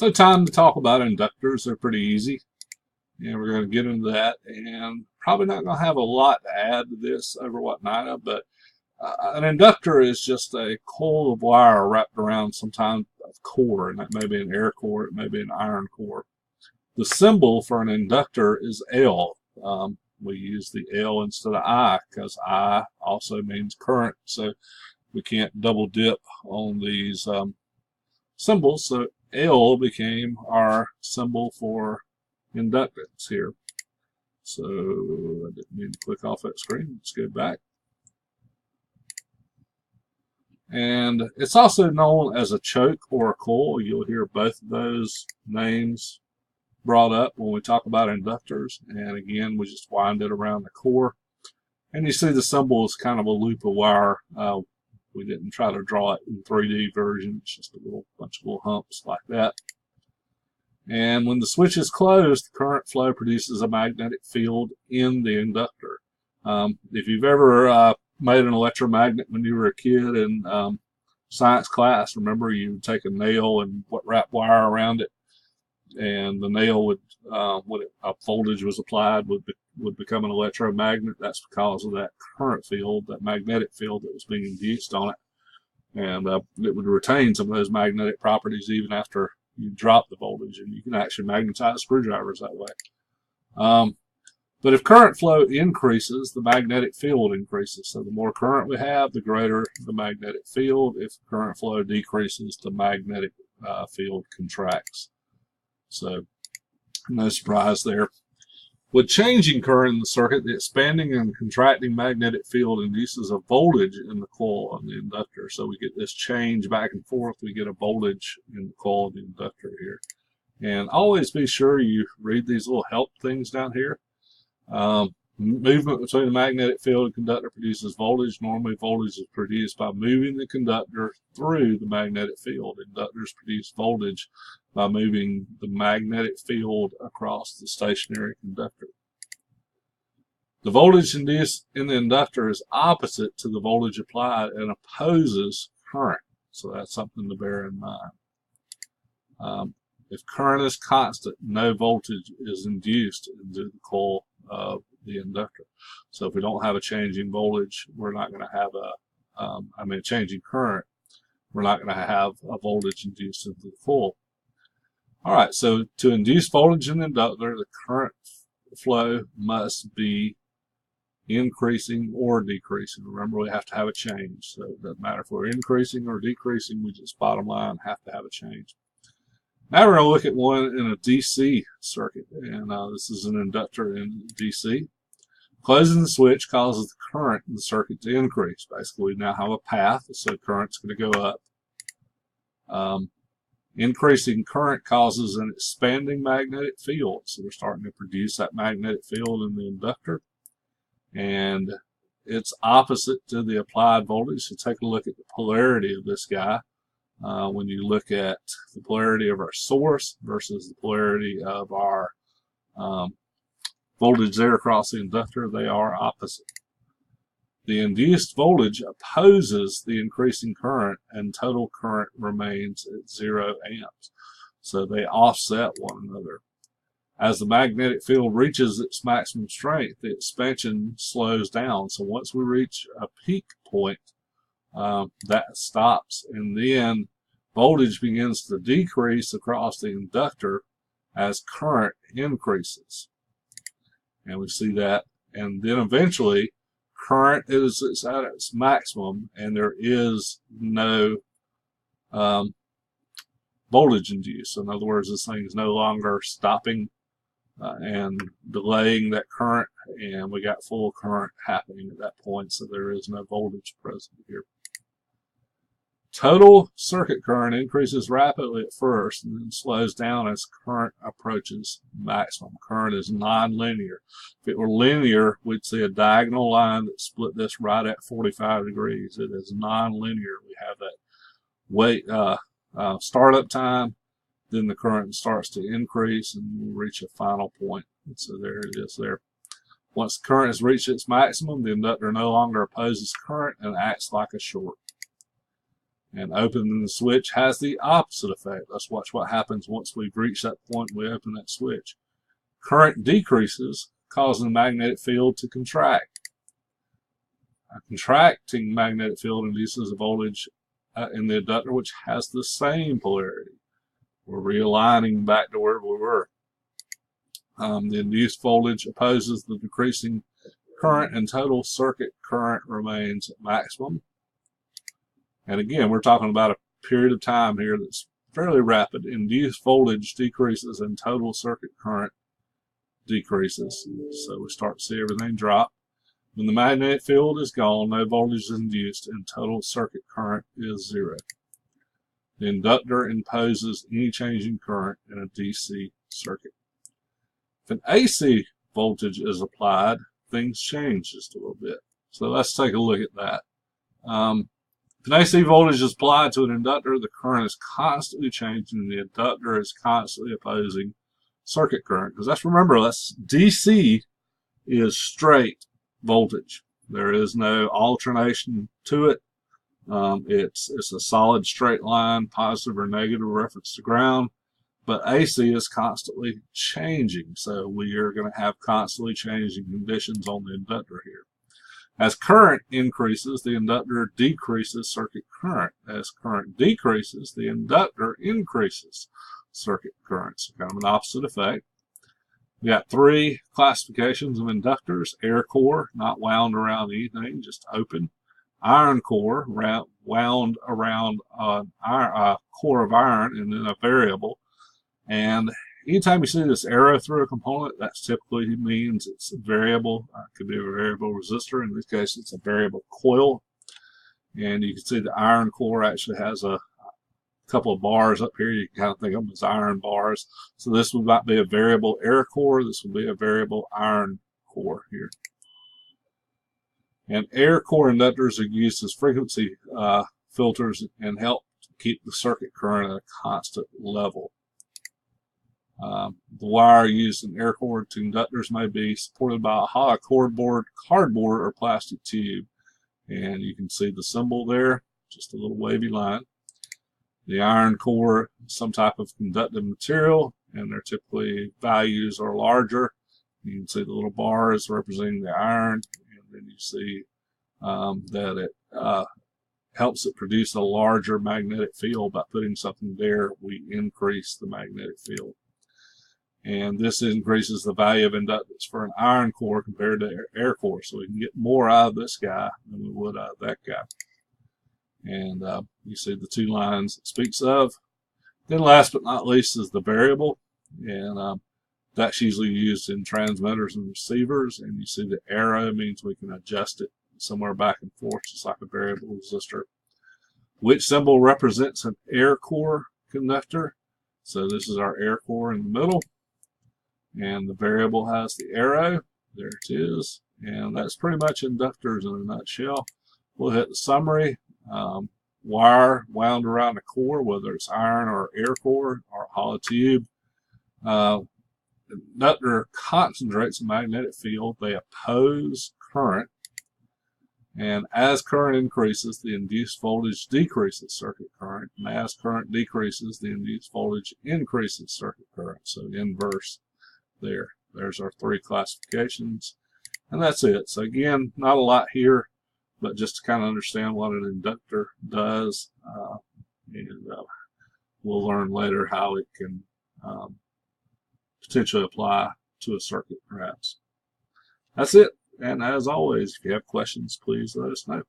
So time to talk about inductors. They're pretty easy, and we're going to get into that. And probably not going to have a lot to add to this over what Nina, but an inductor is just a coil of wire wrapped around some kind of core, and that may be an air core, it may be an iron core. The symbol for an inductor is L. We use the L instead of I because I also means current, so we can't double dip on these symbols. So L became our symbol for inductance here. So I didn't mean to click off that screen. Let's go back. And it's also known as a choke or a coil. You'll hear both of those names brought up when we talk about inductors. And again, we just wind it around the core. And you see the symbol is kind of a loop of wire. We didn't try to draw it in 3D version. It's just a little bunch of little humps like that. And when the switch is closed, the current flow produces a magnetic field in the inductor. If you've ever made an electromagnet when you were a kid in science class, remember you would take a nail and wrap wire around it, and the nail would, when a voltage was applied, would become an electromagnet. That's because of that current field, that magnetic field that was being induced on it, and it would retain some of those magnetic properties even after you drop the voltage, and you can actually magnetize screwdrivers that way. But if current flow increases, the magnetic field increases. So the more current we have, the greater the magnetic field. If current flow decreases, the magnetic field contracts. So no surprise there. With changing current in the circuit, the expanding and contracting magnetic field induces a voltage in the coil of the inductor. So we get this change back and forth. We get a voltage in the coil of the inductor here. And always be sure you read these little help things down here. Movement between the magnetic field and conductor produces voltage. Normally, voltage is produced by moving the conductor through the magnetic field. Inductors produce voltage by moving the magnetic field across the stationary conductor. The voltage induced in the inductor is opposite to the voltage applied and opposes current. So that's something to bear in mind. If current is constant, no voltage is induced into the coil of the inductor. So if we don't have a changing voltage, we're not going to have a changing current, we're not going to have a voltage induced into the coil. All right, so to induce voltage in the inductor, the current flow must be increasing or decreasing. Remember, we have to have a change. So it doesn't matter if we're increasing or decreasing, we just bottom line have to have a change. Now we're going to look at one in a DC circuit, and this is an inductor in DC. Closing the switch causes the current in the circuit to increase. Basically, we now have a path, so current's going to go up. Increasing current causes an expanding magnetic field, so we're starting to produce that magnetic field in the inductor, and it's opposite to the applied voltage. So take a look at the polarity of this guy. When you look at the polarity of our source versus the polarity of our voltage there across the inductor, they are opposite. The induced voltage opposes the increasing current, and total current remains at 0 amps. So they offset one another. As the magnetic field reaches its maximum strength, the expansion slows down. So once we reach a peak point, that stops, and then voltage begins to decrease across the inductor as current increases. And we see that, and then eventually current is at its maximum, and there is no voltage induced. In other words, this thing is no longer stopping and delaying that current, and we got full current happening at that point, so there is no voltage present here. Total circuit current increases rapidly at first and then slows down as current approaches maximum. Current is nonlinear. If it were linear, we'd see a diagonal line that split this right at 45 degrees. It is nonlinear. We have that startup time, then the current starts to increase and we reach a final point. And so there it is there. Once the current has reached its maximum, the inductor no longer opposes current and acts like a short. And opening the switch has the opposite effect. Let's watch what happens once we've reached that point we open that switch. Current decreases, causing the magnetic field to contract. A contracting magnetic field induces a voltage in the inductor which has the same polarity. We're realigning back to where we were. The induced voltage opposes the decreasing current, and total circuit current remains at maximum. And again, we're talking about a period of time here that's fairly rapid. Induced voltage decreases and total circuit current decreases. So we start to see everything drop. When the magnetic field is gone, no voltage is induced and total circuit current is 0. The inductor imposes any change in current in a DC circuit. If an AC voltage is applied, things change just a little bit. So let's take a look at that. If an AC voltage is applied to an inductor, the current is constantly changing and the inductor is constantly opposing circuit current. Because remember, that's DC is straight voltage. There is no alternation to it. It's a solid straight line, positive or negative reference to ground. But AC is constantly changing. So we are going to have constantly changing conditions on the inductor here. As current increases, the inductor decreases circuit current. As current decreases, the inductor increases circuit current. So kind of an opposite effect. We got 3 classifications of inductors: air core, not wound around anything, just open; iron core, wound around a core of iron, and then a variable. And anytime you see this arrow through a component, that typically means it's a variable. It could be a variable resistor. In this case, it's a variable coil. And you can see the iron core actually has a couple of bars up here. You can kind of think of them as iron bars. So this might be a variable air core. This will be a variable iron core here. And air core inductors are used as frequency filters and help keep the circuit current at a constant level. The wire used in air core inductors may be supported by a hollow cardboard or plastic tube. And you can see the symbol there, just a little wavy line. The iron core is some type of conductive material, and their typically values are larger. You can see the little bars representing the iron, and then you see that it helps it produce a larger magnetic field. By putting something there, we increase the magnetic field. And this increases the value of inductance for an iron core compared to air core. So we can get more out of this guy than we would out of that guy. And you see the 2 lines it speaks of. Then last but not least is the variable. And that's usually used in transmitters and receivers. And you see the arrow means we can adjust it somewhere back and forth, just like a variable resistor. Which symbol represents an air core conductor? So this is our air core in the middle. And the variable has the arrow. There it is. And that's pretty much inductors in a nutshell. We'll hit the summary. Wire wound around a core, whether it's iron or air core or hollow tube. The inductor concentrates a magnetic field. They oppose current. And as current increases, the induced voltage decreases circuit current. And as current decreases, the induced voltage increases circuit current. So inverse there. There's our 3 classifications. And that's it. So again, not a lot here, but just to kind of understand what an inductor does. We'll learn later how it can potentially apply to a circuit, perhaps. That's it. And as always, if you have questions, please let us know.